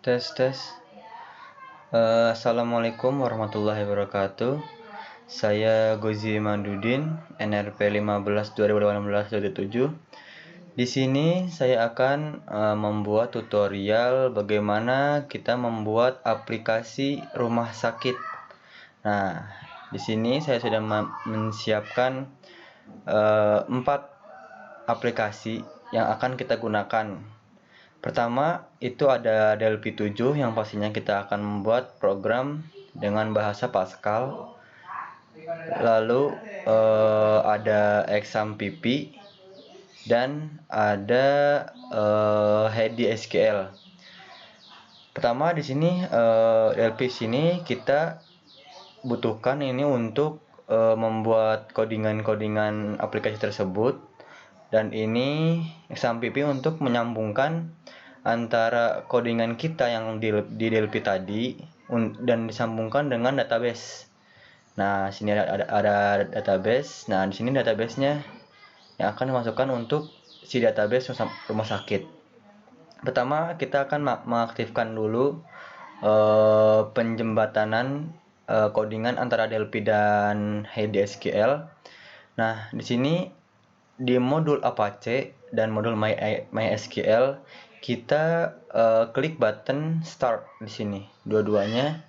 Tes tes. Assalamualaikum warahmatullahi wabarakatuh. Saya Gozi Mandudin, NRP 15 2018-7. Di sini saya akan membuat tutorial bagaimana kita membuat aplikasi rumah sakit. Nah, di sini saya sudah menyiapkan 4 aplikasi yang akan kita gunakan. Pertama, itu ada Delphi 7 yang pastinya kita akan membuat program dengan bahasa Pascal. Lalu ada XAMPP dan ada HDSQL. Pertama di sini Delphi sini kita butuhkan ini untuk membuat codingan aplikasi tersebut, dan ini XAMPP untuk menyambungkan antara codingan kita yang di Delphi tadi dan disambungkan dengan database. Nah, sini ada database. Nah, di sini database-nya yang akan dimasukkan untuk si database rumah sakit. Pertama, kita akan mengaktifkan dulu penjembatanan codingan antara Delphi dan HDSQL. Nah, di sini di modul Apache dan modul MySQL kita klik button start di sini dua-duanya.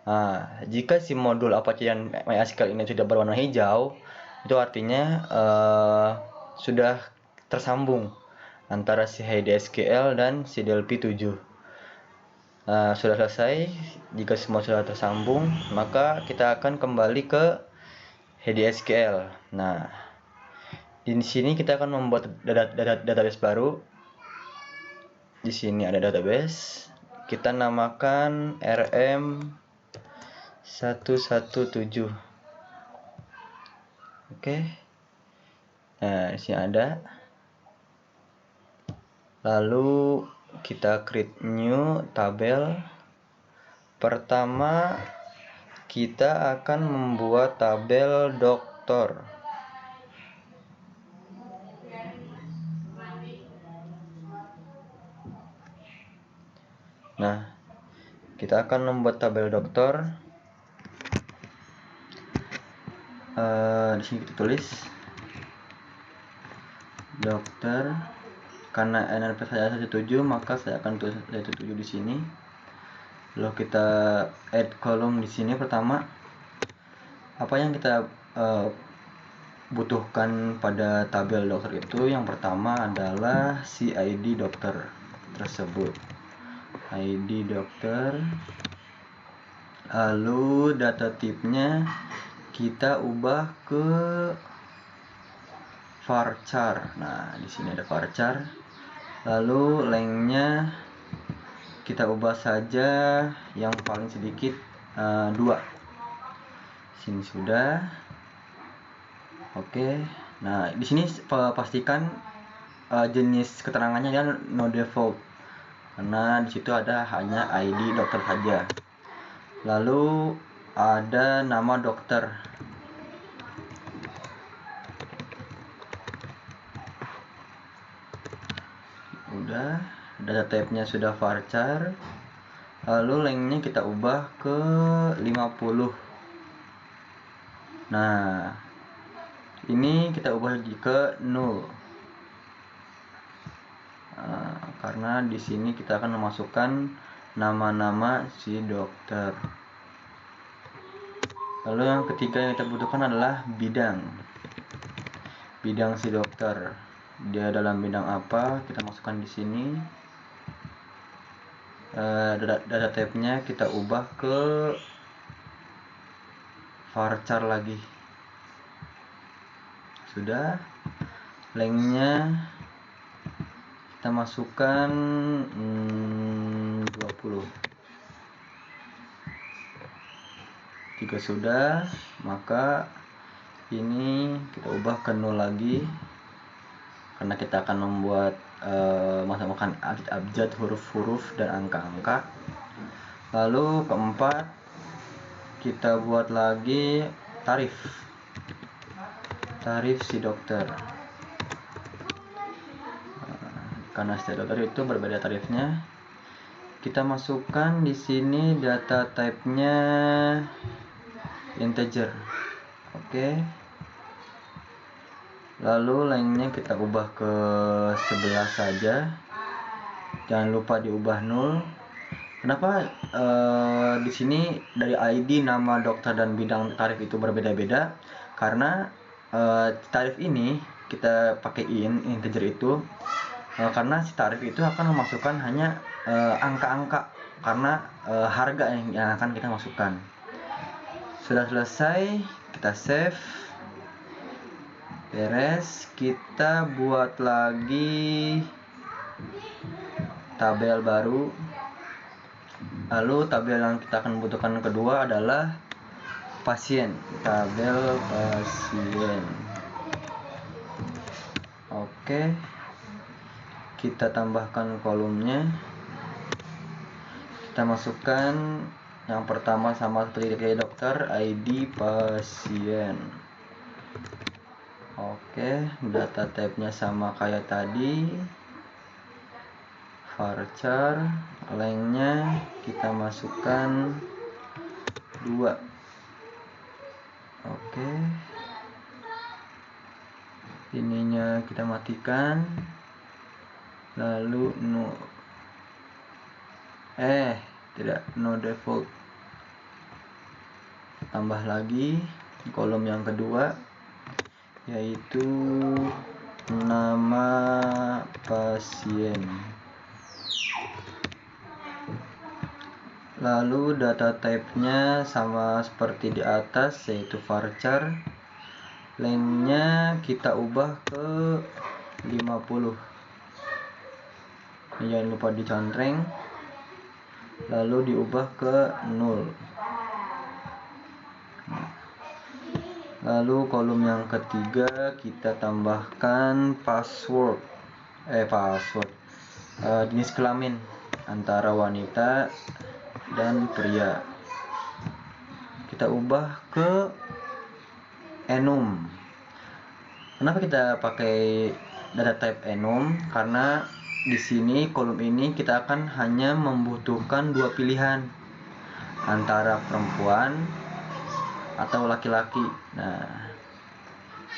Nah, jika si modul Apache dan MySQL ini sudah berwarna hijau, itu artinya sudah tersambung antara si HDSQL dan si Delphi 7. Sudah selesai. Jika semua sudah tersambung, maka kita akan kembali ke HDSQL. Nah, di sini kita akan membuat database baru. Di sini ada database. Kita namakan RM117. Oke. Nah, di sini ada. Lalu kita create new tabel. Pertama, kita akan membuat tabel dokter. Nah, kita akan membuat tabel dokter. Di sini kita tulis dokter. Karena NRP saya 17, maka saya akan tulis 17 di sini. Lalu kita add kolom di sini. Pertama, apa yang kita butuhkan pada tabel dokter itu? Yang pertama adalah si ID dokter tersebut. ID dokter. Lalu data tipenya kita ubah ke varchar. Nah, di sini ada varchar. Lalu lengthnya kita ubah saja yang paling sedikit 2. Sini sudah. Oke. Nah, di sini pastikan jenis keterangannya adalah no default, karena di situ ada hanya ID dokter saja. Lalu ada nama dokter. Udah, data type-nya sudah varchar. Lalu lengthnya kita ubah ke 50. Nah, ini kita ubah ke 0. Karena di sini kita akan memasukkan nama-nama si dokter. Lalu yang ketiga yang kita butuhkan adalah bidang si dokter. Dia dalam bidang apa? Kita masukkan di sini. Data type-nya kita ubah ke varchar lagi. Sudah. Lengthnya kita masukkan 20. Jika sudah, maka ini kita ubah ke 0 lagi, karena kita akan membuat masukkan abjad, huruf-huruf dan angka-angka. Lalu keempat, kita buat lagi tarif si dokter. Karena setiap dokter itu berbeda tarifnya. kita masukkan di sini data type-nya integer. Oke. Lalu lengthnya kita ubah ke 11 saja. Jangan lupa diubah 0. Kenapa di sini dari ID, nama, dokter, dan bidang tarif itu berbeda-beda? Karena tarif ini kita pakaiin integer itu karena si tarif itu akan memasukkan hanya angka-angka, karena harga yang akan kita masukkan. Sudah selesai, kita save, beres. Kita buat lagi tabel baru. Lalu tabel yang kita akan butuhkan kedua adalah pasien, tabel pasien. Oke, kita tambahkan kolomnya. Kita masukkan yang pertama sama seperti kayak dokter, ID pasien. Oke, data type-nya sama kayak tadi, varchar. Lengthnya kita masukkan 2. Oke, ininya kita matikan, lalu no default. Tambah lagi kolom yang kedua, yaitu nama pasien. Lalu data type-nya sama seperti di atas, yaitu varchar. Lengthnya kita ubah ke 50. Jangan lupa dicontreng, lalu diubah ke 0. Lalu kolom yang ketiga kita tambahkan password, jenis kelamin antara wanita dan pria. Kita ubah ke enum. Kenapa kita pakai data type enum? Karena di sini kolom ini kita akan hanya membutuhkan 2 pilihan, antara perempuan atau laki-laki. Nah,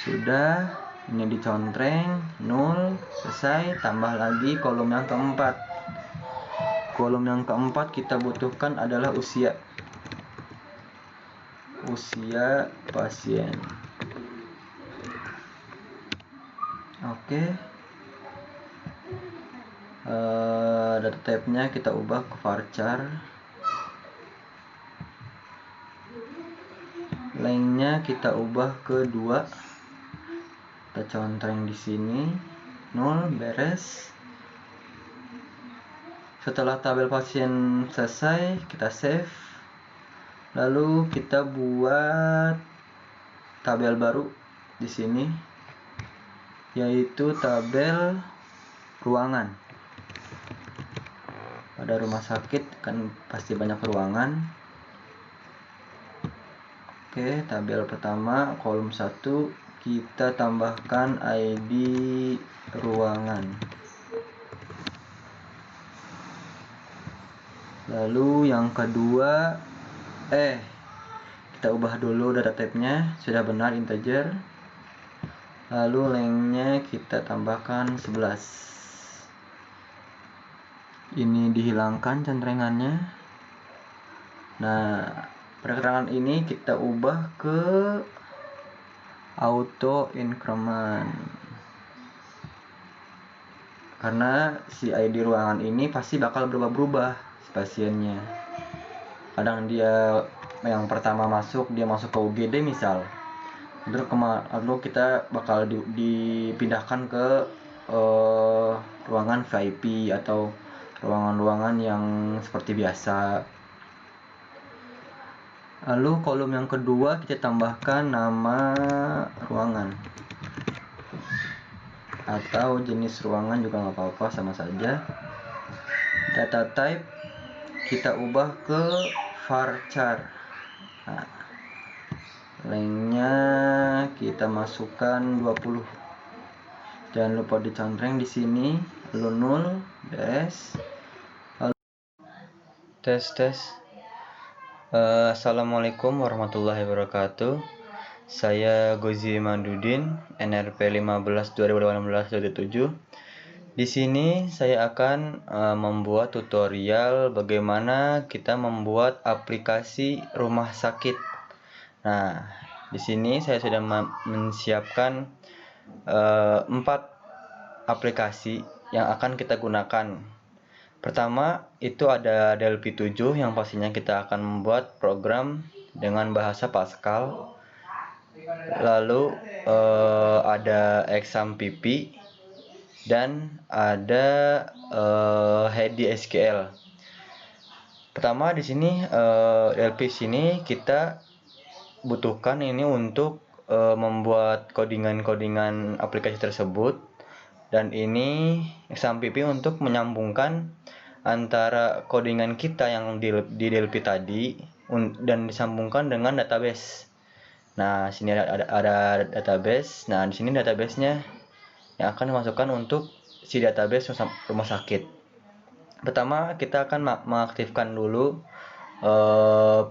sudah, ini dicontreng 0, selesai. Tambah lagi kolom yang keempat. Kolom yang keempat kita butuhkan adalah usia pasien. Oke, data type-nya kita ubah ke varchar. Lengthnya kita ubah ke 2. Kita contreng di sini 0, beres. Setelah tabel pasien selesai, kita save. Lalu kita buat tabel baru di sini, yaitu tabel ruangan. Pada rumah sakit kan pasti banyak ruangan. Oke, tabel pertama kolom 1 kita tambahkan ID ruangan. Lalu yang kedua, kita ubah dulu data type-nya, sudah benar integer. Lalu lengthnya kita tambahkan 11. Ini dihilangkan centrengannya. Nah, pada keterangan ini kita ubah ke auto increment, karena si ID ruangan ini pasti bakal berubah-berubah si pasiennya. Kadang dia yang pertama masuk, dia masuk ke UGD misal, lalu kita bakal dipindahkan ke ruangan VIP atau ruangan-ruangan yang seperti biasa. Lalu kolom yang kedua kita tambahkan nama ruangan atau jenis ruangan juga nggak apa-apa, sama saja. Data type kita ubah ke varchar. Nah, lengthnya kita masukkan 20. Jangan lupa dicontreng di sini, lalu 0, beres. Tes tes. Assalamualaikum warahmatullahi wabarakatuh. Saya Gozi Mandudin, NRP 15 2018-7. Di sini saya akan membuat tutorial bagaimana kita membuat aplikasi rumah sakit. Nah, di sini saya sudah menyiapkan 4 aplikasi yang akan kita gunakan. Pertama, itu ada Delphi 7 yang pastinya kita akan membuat program dengan bahasa Pascal. Lalu ada XAMPP dan ada HDSQL. Pertama di sini Delphi sini kita butuhkan ini untuk membuat codingan-codingan aplikasi tersebut, dan ini XAMPP untuk menyambungkan antara codingan kita yang di Delphi tadi dan disambungkan dengan database. Nah, sini ada database. Nah, di sini database-nya yang akan dimasukkan untuk si database rumah sakit. Pertama, kita akan mengaktifkan dulu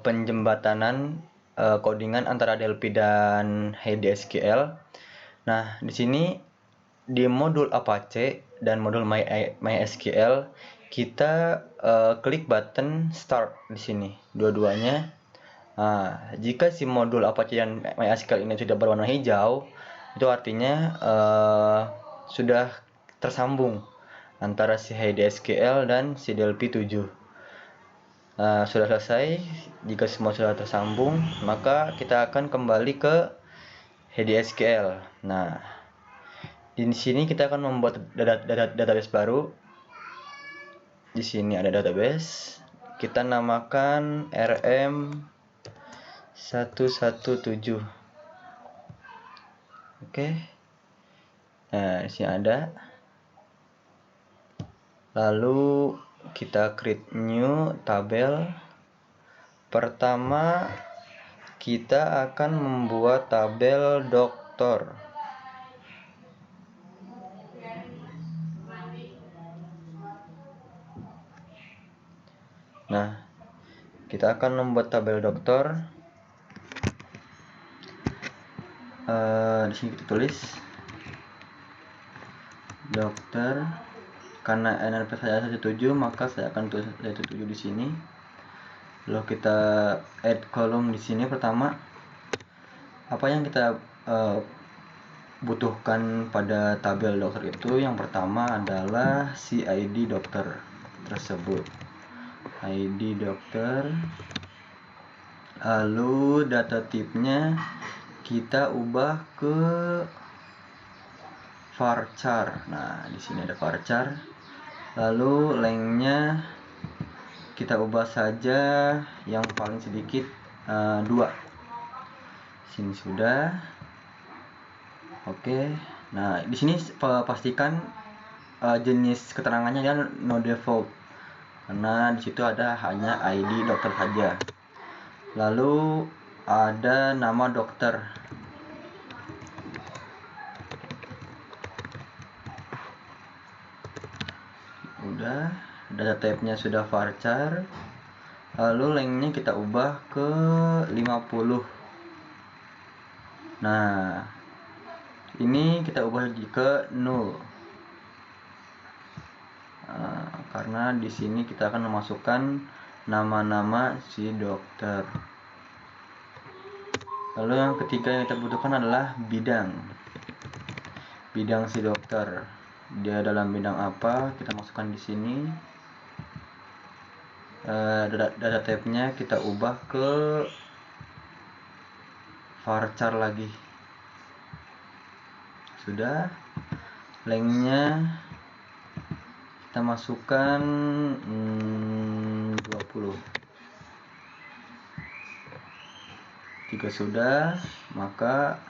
penjembatanan codingan antara Delphi dan HDSQL. Nah, di sini di modul Apache dan modul MySQL kita klik button start di sini dua-duanya. Nah, jika si modul Apache dan MySQL ini sudah berwarna hijau, itu artinya sudah tersambung antara si HDSQL dan si Delphi 7. Sudah selesai. Jika semua sudah tersambung, maka kita akan kembali ke HDSQL. Nah, di sini kita akan membuat database baru. Di sini ada database. Kita namakan RM117. Oke. Nah, di sini ada. Lalu kita create new tabel. Pertama, kita akan membuat tabel dokter. Nah, kita akan membuat tabel dokter. Di sini kita tulis dokter. Karena NRP saya 17, maka saya akan tulis 17 di sini. Lalu kita add kolom di sini. Pertama, apa yang kita butuhkan pada tabel dokter itu? Yang pertama adalah si ID dokter tersebut. ID dokter. Lalu data tipenya kita ubah ke varchar. Nah, di sini ada varchar. Lalu lengthnya kita ubah saja yang paling sedikit 2. Sini sudah. Oke. Nah, di sini pastikan jenis keterangannya adalah no default, karena di situ ada hanya ID dokter saja. Lalu ada nama dokter. Udah, data type-nya sudah varchar. Lalu lengthnya kita ubah ke 50. Nah, ini kita ubah ke 0. Karena di sini kita akan memasukkan nama-nama si dokter. Lalu yang ketiga yang kita butuhkan adalah bidang si dokter. Dia dalam bidang apa? Kita masukkan di sini. Data type-nya kita ubah ke varchar lagi. Sudah. Lengthnya kita masukkan 20. Jika sudah, maka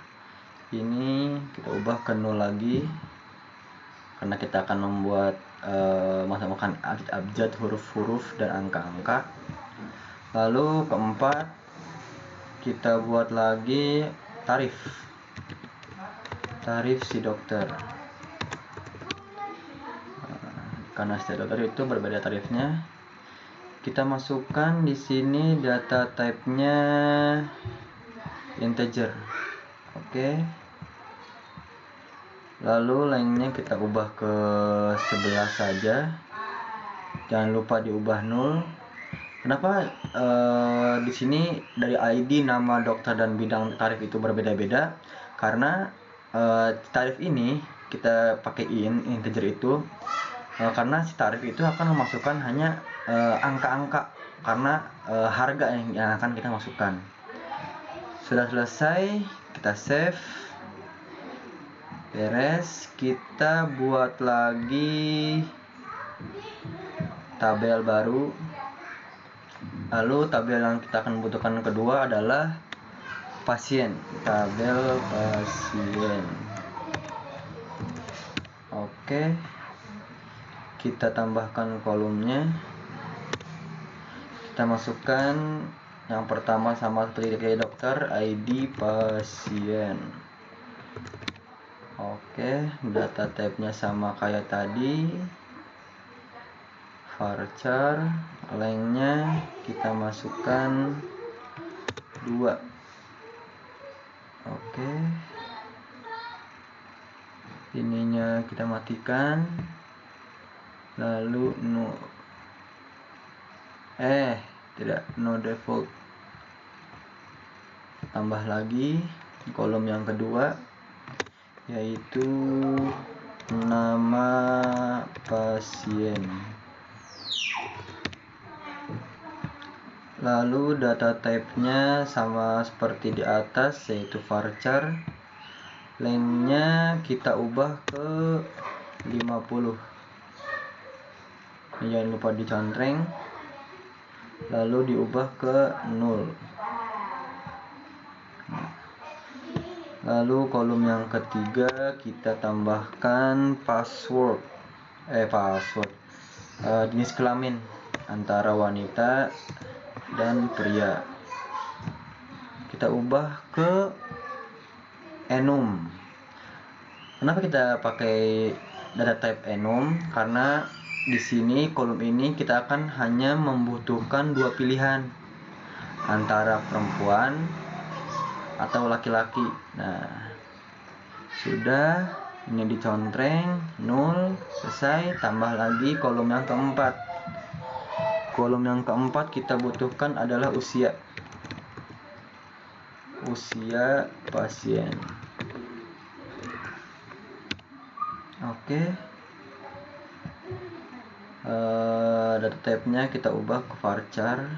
ini kita ubah ke 0 lagi, karena kita akan membuat masukkan abjad, huruf-huruf dan angka-angka. Lalu keempat, kita buat lagi tarif si dokter. Karena setiap dokter itu berbeda tarifnya. kita masukkan di sini data type-nya integer. Oke. Lalu lengthnya kita ubah ke 11 saja. Jangan lupa diubah 0. Kenapa di sini dari ID, nama, dokter, dan bidang tarif itu berbeda-beda? Karena tarif ini kita pakaiin integer itu karena si tarif itu akan memasukkan hanya angka-angka, karena harga yang akan kita masukkan. Sudah selesai, kita save, beres. Kita buat lagi tabel baru. Lalu tabel yang kita akan butuhkan kedua adalah pasien, tabel pasien. Oke, kita tambahkan kolomnya. Kita masukkan yang pertama sama seperti kayak dokter, ID pasien. Oke, data type-nya sama kayak tadi, varchar. Lengthnya kita masukkan 2. Oke, ininya kita matikan, lalu no default. Tambah lagi kolom yang kedua, yaitu nama pasien. Lalu data type-nya sama seperti di atas, yaitu varchar. Lengthnya kita ubah ke 50. Jangan lupa dicontreng, lalu diubah ke 0. Lalu kolom yang ketiga kita tambahkan password, jenis kelamin antara wanita dan pria. Kita ubah ke enum. Kenapa kita pakai data type enum? Karena di sini kolom ini kita akan hanya membutuhkan 2 pilihan, antara perempuan atau laki-laki. Nah, sudah, ini dicontreng 0, selesai. Tambah lagi kolom yang keempat. Kolom yang keempat kita butuhkan adalah usia pasien. Oke, data type-nya kita ubah ke varchar.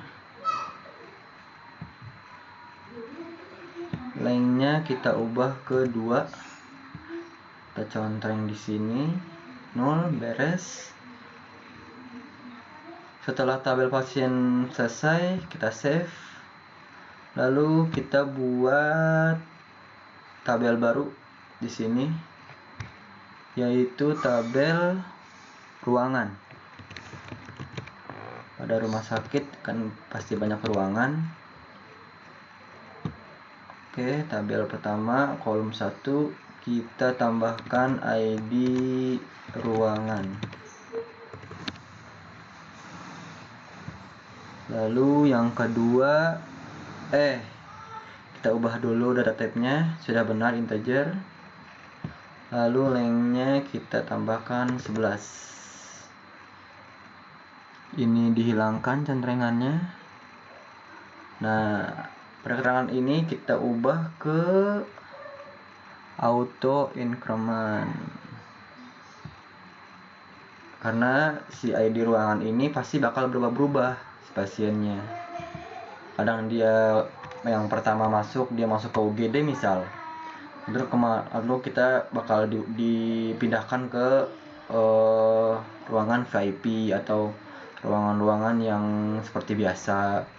Lengthnya kita ubah ke 2. Kita contreng di sini 0, beres. Setelah tabel pasien selesai, kita save. Lalu kita buat tabel baru di sini, yaitu tabel ruangan. Pada rumah sakit kan pasti banyak ruangan. Oke, tabel pertama kolom 1 kita tambahkan ID ruangan. Lalu yang kedua, kita ubah dulu data type-nya, sudah benar integer. Lalu lengthnya kita tambahkan 11. Ini dihilangkan centrengannya. Nah, pada keterangan ini kita ubah ke auto increment, karena si ID ruangan ini pasti bakal berubah-berubah si pasiennya. Kadang dia yang pertama masuk, dia masuk ke UGD misal, lalu kita bakal dipindahkan ke ruangan VIP atau ruangan-ruangan yang seperti biasa.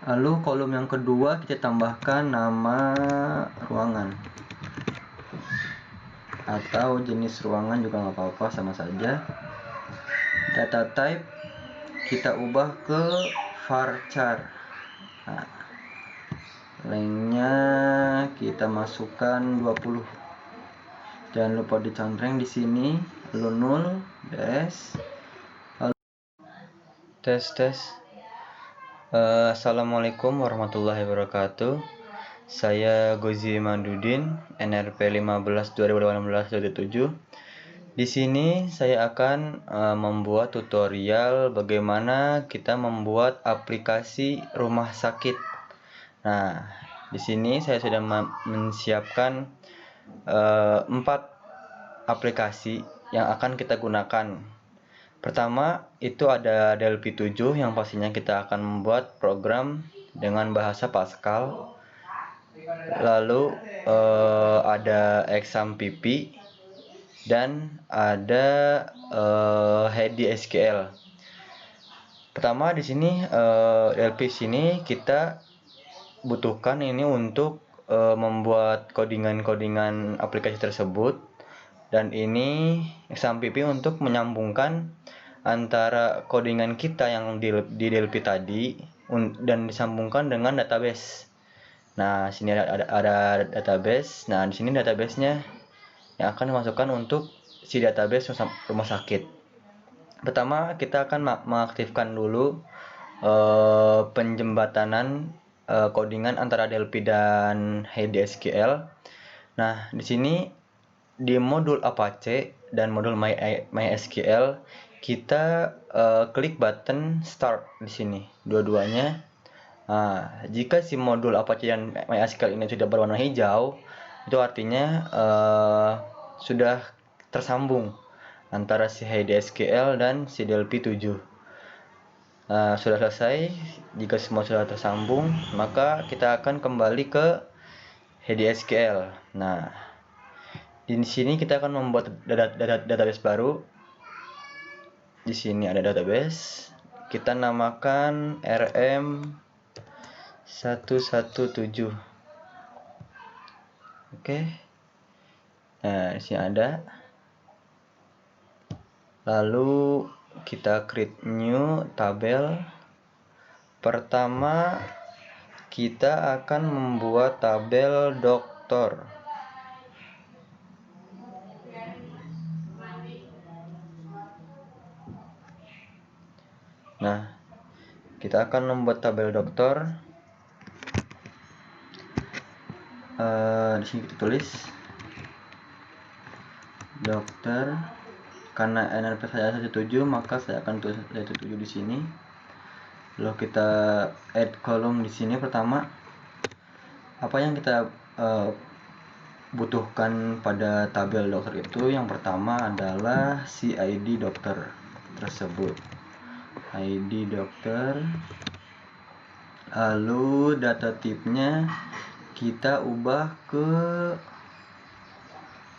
Lalu kolom yang kedua kita tambahkan nama ruangan atau jenis ruangan juga nggak apa-apa, sama saja. Data type kita ubah ke varchar. Nah, lengthnya kita masukkan 20. Jangan lupa dicontreng di sini, lalu 0, beres. Tes tes. Assalamualaikum warahmatullahi wabarakatuh. Saya Gozi Mandudin, NRP 15 2018-7. Di sini saya akan membuat tutorial bagaimana kita membuat aplikasi rumah sakit. Nah, di sini saya sudah menyiapkan 4 aplikasi yang akan kita gunakan. Pertama, itu ada Delphi 7 yang pastinya kita akan membuat program dengan bahasa Pascal. Lalu ada XAMPP dan ada HDSQL. Pertama di sini Delphi sini kita butuhkan ini untuk membuat codingan-codingan aplikasi tersebut, dan ini XAMPP untuk menyambungkan antara codingan kita yang di Delphi tadi dan disambungkan dengan database. Nah, sini ada database. Nah, di sini database-nya yang akan dimasukkan untuk si database rumah sakit. Pertama, kita akan mengaktifkan dulu penjembatanan codingan antara Delphi dan HDSQL. Nah, di sini di modul Apache dan modul MySQL kita klik button start di sini dua-duanya. Nah, jika si modul Apache dan MySQL ini sudah berwarna hijau, itu artinya sudah tersambung antara si HDSQL dan si Delphi 7. Sudah selesai. Jika semua sudah tersambung, maka kita akan kembali ke HDSQL. Nah, di sini kita akan membuat database baru. Di sini ada database. Kita namakan RM117. Oke. Nah, di sini ada. Lalu kita create new tabel. Pertama, kita akan membuat tabel dokter. Nah, kita akan membuat tabel dokter. Di sini kita tulis dokter. Karena NRP saya 17, maka saya akan tulis 17 di sini. Lalu kita add kolom di sini. Pertama, apa yang kita butuhkan pada tabel dokter itu? Yang pertama adalah si ID dokter tersebut. ID dokter. Lalu data tipenya kita ubah ke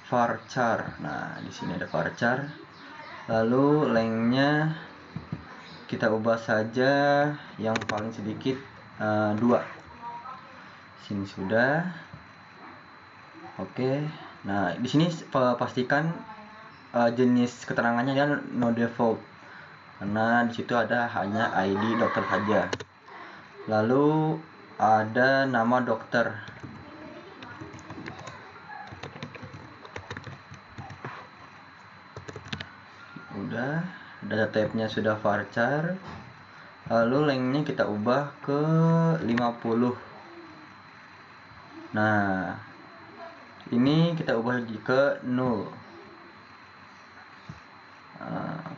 varchar. Nah, di sini ada varchar. Lalu lengthnya kita ubah saja yang paling sedikit 2. Sini sudah. Oke. Nah, di sini pastikan jenis keterangannya adalah no default, karena di situ ada hanya ID dokter saja. Lalu ada nama dokter. Udah, data type-nya sudah varchar. Lalu lengthnya kita ubah ke 50. Nah, ini kita ubah ke 0.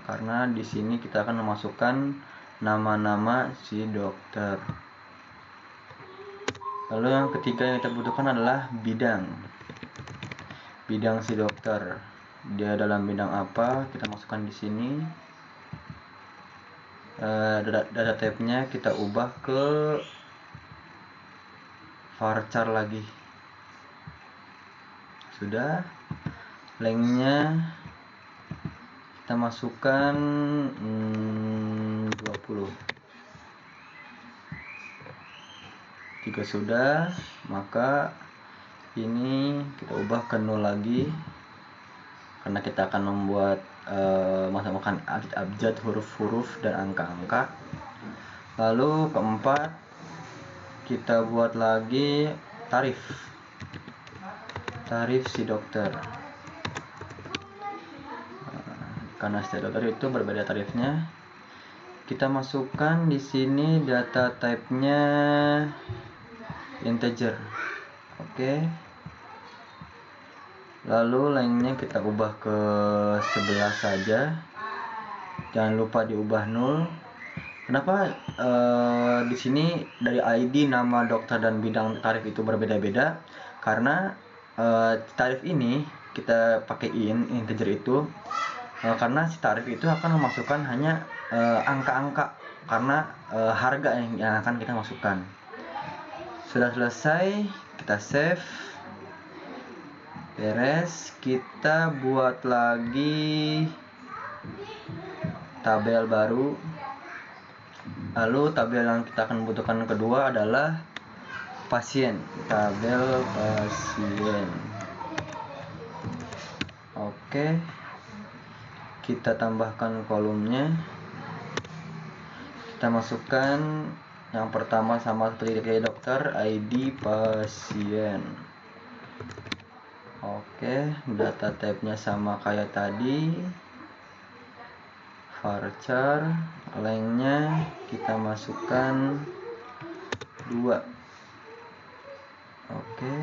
Karena di sini kita akan memasukkan nama-nama si dokter. Lalu yang ketiga yang kita butuhkan adalah bidang si dokter. Dia dalam bidang apa? Kita masukkan di sini. Data type-nya kita ubah ke varchar lagi. Sudah. Lengthnya kita masukkan 20. Jika sudah, maka ini kita ubah ke 0 lagi, karena kita akan membuat masukkan abjad, huruf-huruf dan angka-angka. Lalu keempat, kita buat lagi tarif si dokter. Karena setiap dokter itu berbeda tarifnya. kita masukkan di sini data type-nya integer. Oke. Lalu lengthnya kita ubah ke 11 saja. Jangan lupa diubah 0. Kenapa di sini dari ID, nama, dokter, dan bidang tarif itu berbeda-beda? Karena tarif ini kita pakaiin integer itu karena si tarif itu akan memasukkan hanya angka-angka, karena harga yang akan kita masukkan. Sudah selesai, kita save, beres. Kita buat lagi tabel baru. Lalu tabel yang kita akan butuhkan kedua adalah pasien, tabel pasien. Oke, kita tambahkan kolomnya. Kita masukkan yang pertama sama seperti kayak dokter, ID pasien. Oke, data type-nya sama kayak tadi, varchar. Lengthnya kita masukkan 2. Oke,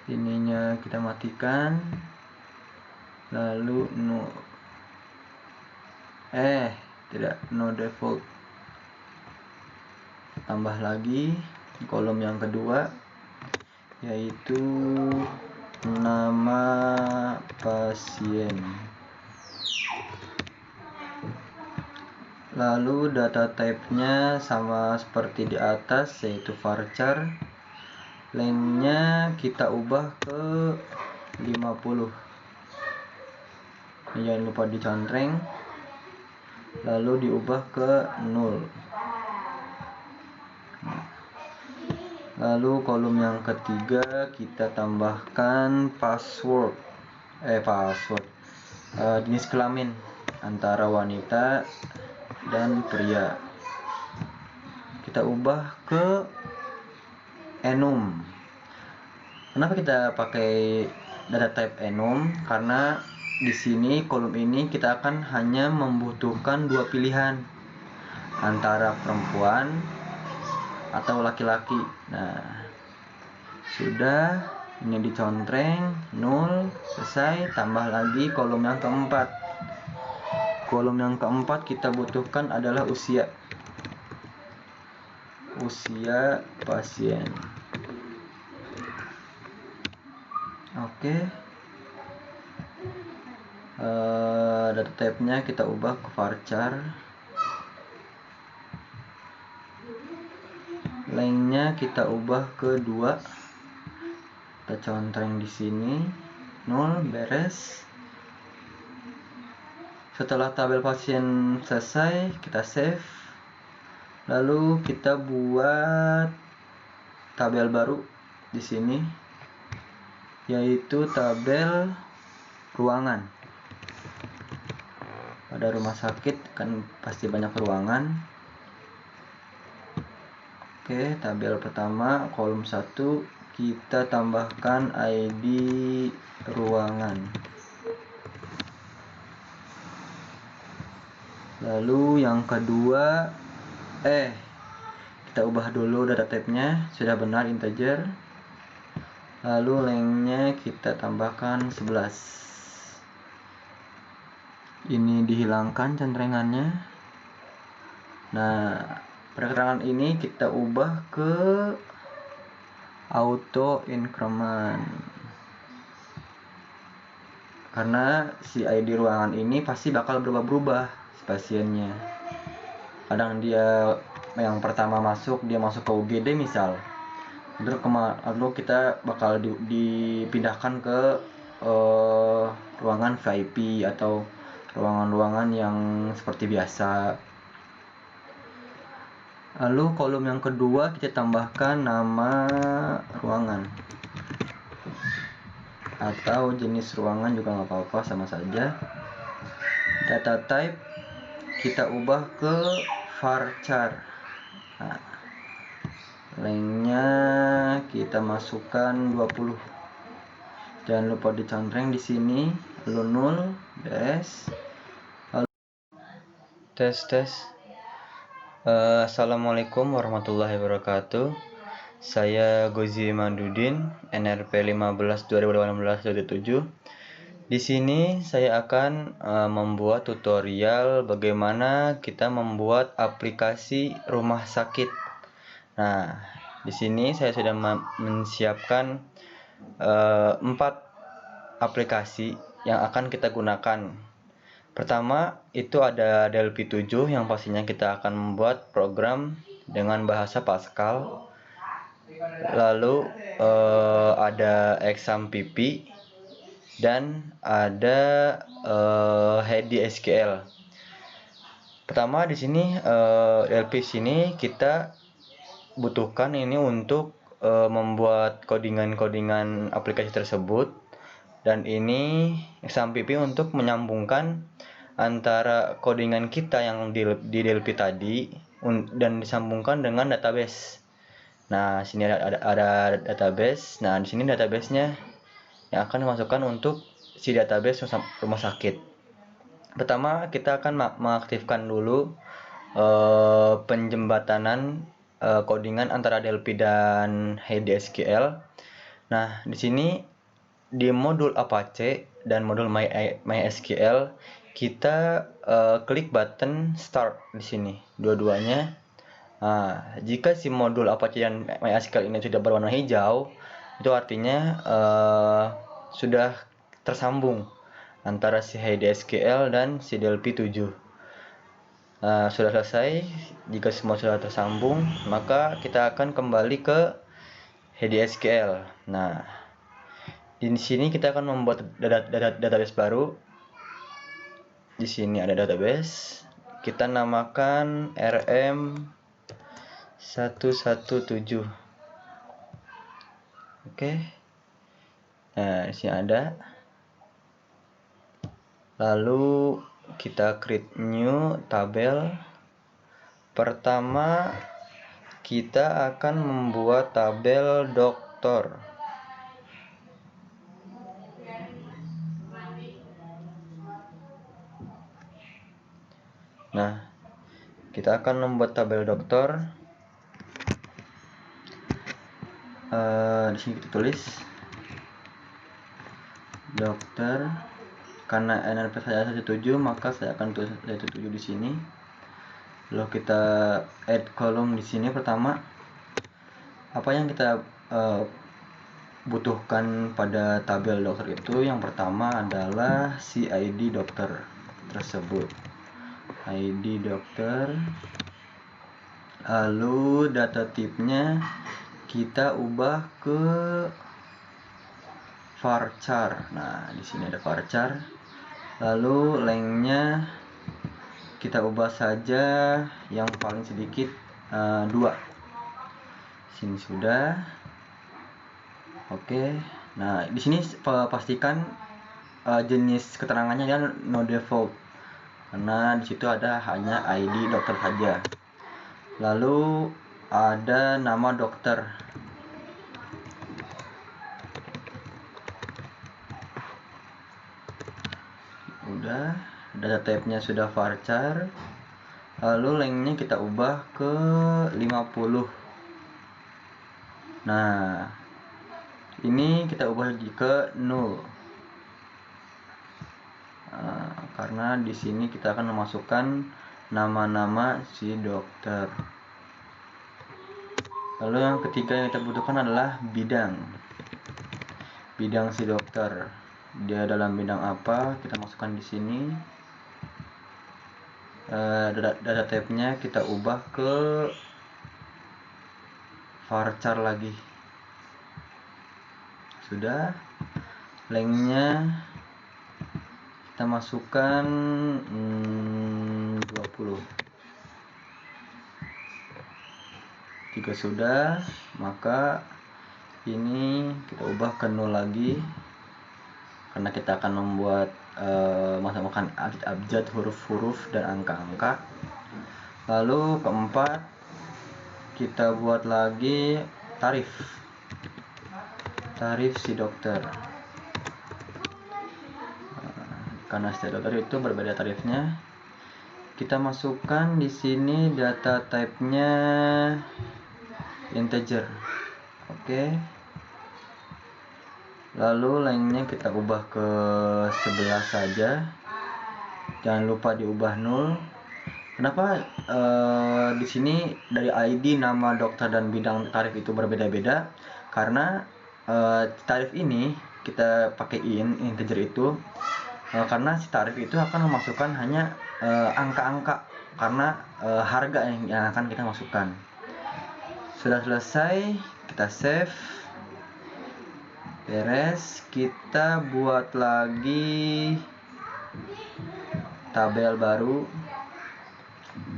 ininya kita matikan, lalu no default. Tambah lagi kolom yang kedua, yaitu nama pasien. Lalu data type-nya sama seperti di atas, yaitu varchar. Lengthnya kita ubah ke 50. Jangan lupa dicontreng, lalu diubah ke 0. Lalu kolom yang ketiga kita tambahkan password, jenis kelamin antara wanita dan pria. Kita ubah ke enum. Kenapa kita pakai data type enum? Karena di sini kolom ini kita akan hanya membutuhkan 2 pilihan, antara perempuan atau laki-laki. Nah, sudah, ini dicontreng 0, selesai. Tambah lagi kolom yang keempat. Kolom yang keempat kita butuhkan adalah usia pasien. Oke, data type-nya kita ubah ke varchar. Lengthnya kita ubah ke 2. Kita contreng di sini 0, beres. Setelah tabel pasien selesai, kita save. Lalu kita buat tabel baru di sini, yaitu tabel ruangan. Pada rumah sakit kan pasti banyak ruangan. Oke, tabel pertama kolom 1 kita tambahkan ID ruangan. Lalu yang kedua, kita ubah dulu data type-nya, sudah benar integer. Lalu lengthnya kita tambahkan 11. Ini dihilangkan centrengannya. Nah, pada keterangan ini kita ubah ke auto increment, karena si ID ruangan ini pasti bakal berubah-berubah si pasiennya. Kadang dia yang pertama masuk, dia masuk ke UGD misal, lalu kita bakal dipindahkan ke ruangan VIP atau ruangan-ruangan yang seperti biasa. Lalu kolom yang kedua kita tambahkan nama ruangan atau jenis ruangan juga nggak apa-apa, sama saja. Data type kita ubah ke varchar. Nah, lengthnya kita masukkan 20. Jangan lupa dicontreng di sini, lalu 0, beres. Tes tes. Assalamualaikum warahmatullahi wabarakatuh. Saya Gozi Mandudin, NRP 15 2018-7. Di sini saya akan membuat tutorial bagaimana kita membuat aplikasi rumah sakit. Nah, di sini saya sudah menyiapkan 4 aplikasi yang akan kita gunakan. Pertama, itu ada Delphi 7 yang pastinya kita akan membuat program dengan bahasa Pascal. Lalu ada XAMPP dan ada HDSQL. Pertama di sini Delphi sini kita butuhkan ini untuk membuat codingan-codingan aplikasi tersebut, dan ini XAMPP untuk menyambungkan antara codingan kita yang di Delphi tadi dan disambungkan dengan database. Nah, sini ada database. Nah, di sini database-nya yang akan dimasukkan untuk si database rumah sakit. Pertama, kita akan mengaktifkan dulu penjembatanan codingan antara Delphi dan HDSQL. Nah, di sini di modul Apache dan modul MySQL kita klik button start di sini dua-duanya. Nah, jika si modul Apache dan MySQL ini sudah berwarna hijau, itu artinya sudah tersambung antara si HDSQL dan si Delphi 7. Sudah selesai. Jika semua sudah tersambung, maka kita akan kembali ke HDSQL. Nah, di sini kita akan membuat database baru. Di sini ada database. Kita namakan RM117. Oke. Nah, di sini ada. Lalu kita create new tabel. Pertama, kita akan membuat tabel dokter. Nah, kita akan membuat tabel dokter. Di sini kita tulis dokter. Karena NRP saya 17, maka saya akan tulis 17 di sini. Lalu kita add kolom di sini. Pertama, apa yang kita butuhkan pada tabel dokter itu? Yang pertama adalah si ID dokter tersebut. ID dokter. Lalu data tipenya kita ubah ke varchar. Nah, di sini ada varchar. Lalu lengthnya kita ubah saja yang paling sedikit 2. Sini sudah. Oke. Nah, di sini pastikan jenis keterangannya adalah no default, karena di situ ada hanya ID dokter saja. Lalu ada nama dokter. Udah, data type-nya sudah varchar. Lalu lengthnya kita ubah ke 50. Nah, ini kita ubah ke 0. Karena di sini kita akan memasukkan nama-nama si dokter. Lalu yang ketiga yang kita butuhkan adalah bidang si dokter. Dia dalam bidang apa? Kita masukkan di sini. Data type-nya kita ubah ke varchar lagi. Sudah. Lengthnya kita masukkan 20. Jika sudah, maka ini kita ubah ke 0 lagi, karena kita akan membuat masukkan abjad, huruf-huruf dan angka-angka. Lalu keempat, kita buat lagi tarif si dokter. Karena setiap dokter itu berbeda tarifnya. kita masukkan di sini data type-nya integer. Oke. Lalu lengthnya kita ubah ke 11 saja. Jangan lupa diubah 0. Kenapa di sini dari ID, nama, dokter, dan bidang tarif itu berbeda-beda? Karena tarif ini kita pakaiin integer itu karena si tarif itu akan memasukkan hanya angka-angka, karena harga yang akan kita masukkan. Sudah selesai, kita save, beres. Kita buat lagi tabel baru.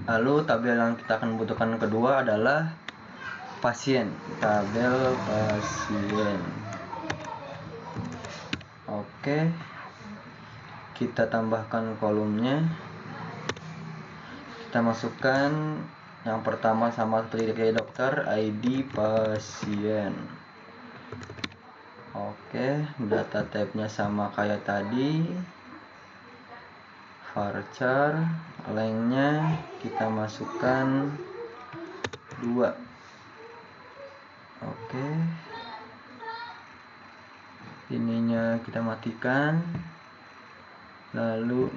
Lalu tabel yang kita akan butuhkan kedua adalah pasien, tabel pasien. Oke, kita tambahkan kolomnya. Kita masukkan yang pertama sama seperti kayak dokter, ID pasien. Oke, data type-nya sama kayak tadi, varchar. Lengthnya kita masukkan 2. Oke, ininya kita matikan, lalu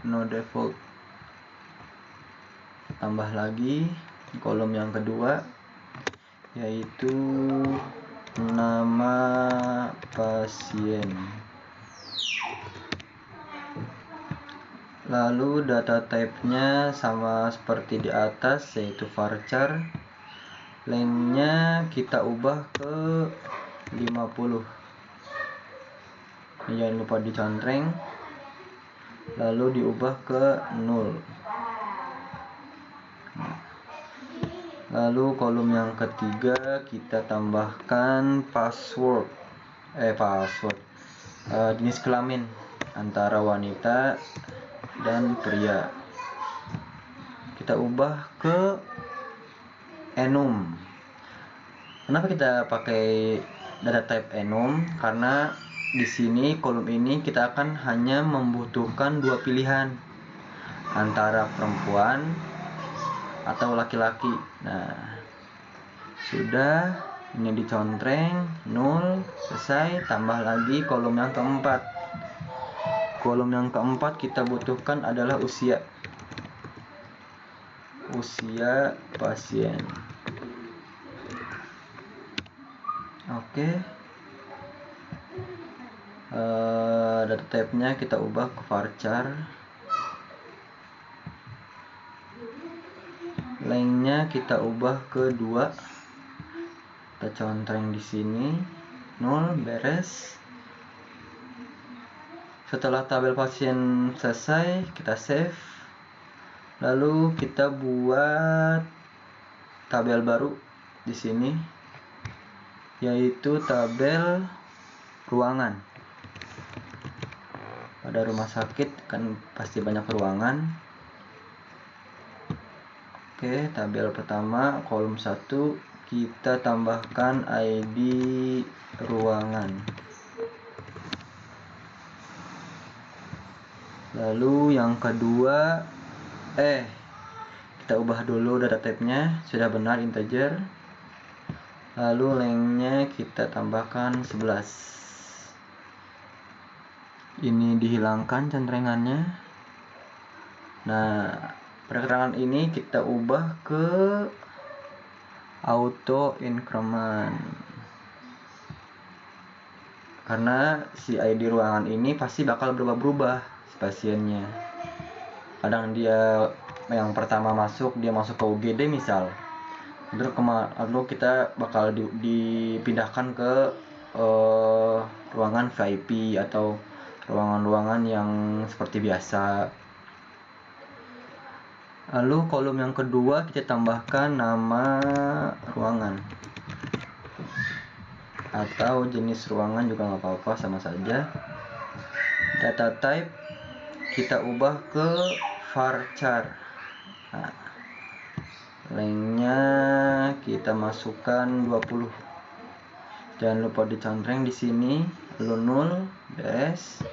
no default. Tambah lagi kolom yang kedua, yaitu nama pasien. Lalu data type-nya sama seperti di atas, yaitu varchar. Lengthnya kita ubah ke 50. Jangan lupa dicontreng, lalu diubah ke 0. Lalu kolom yang ketiga kita tambahkan password, jenis kelamin antara wanita dan pria. Kita ubah ke enum. Kenapa kita pakai data type enum? Karena di sini kolom ini kita akan hanya membutuhkan 2 pilihan, antara perempuan atau laki-laki. Nah, sudah, ini dicontreng 0, selesai. Tambah lagi kolom yang keempat. Kolom yang keempat kita butuhkan adalah usia pasien. Oke, data type-nya kita ubah ke varchar. Lengthnya kita ubah ke 2. Kita contreng di sini 0, beres. Setelah tabel pasien selesai, kita save. Lalu kita buat tabel baru di sini, yaitu tabel ruangan. Pada rumah sakit kan pasti banyak ruangan. Oke, tabel pertama kolom 1 kita tambahkan ID ruangan. Lalu yang kedua, kita ubah dulu data type-nya, sudah benar integer. Lalu lengthnya kita tambahkan 11. Ini dihilangkan centrengannya. Nah, pada keterangan ini kita ubah ke auto increment, karena si ID ruangan ini pasti bakal berubah-berubah si pasiennya. Kadang dia yang pertama masuk, dia masuk ke UGD misal, lalu kita bakal dipindahkan ke ruangan VIP atau ruangan-ruangan yang seperti biasa. Lalu kolom yang kedua kita tambahkan nama ruangan atau jenis ruangan juga nggak apa-apa, sama saja. Data type kita ubah ke varchar. Nah, lengthnya kita masukkan 20. Jangan lupa dicontreng di sini, lalu 0, beres.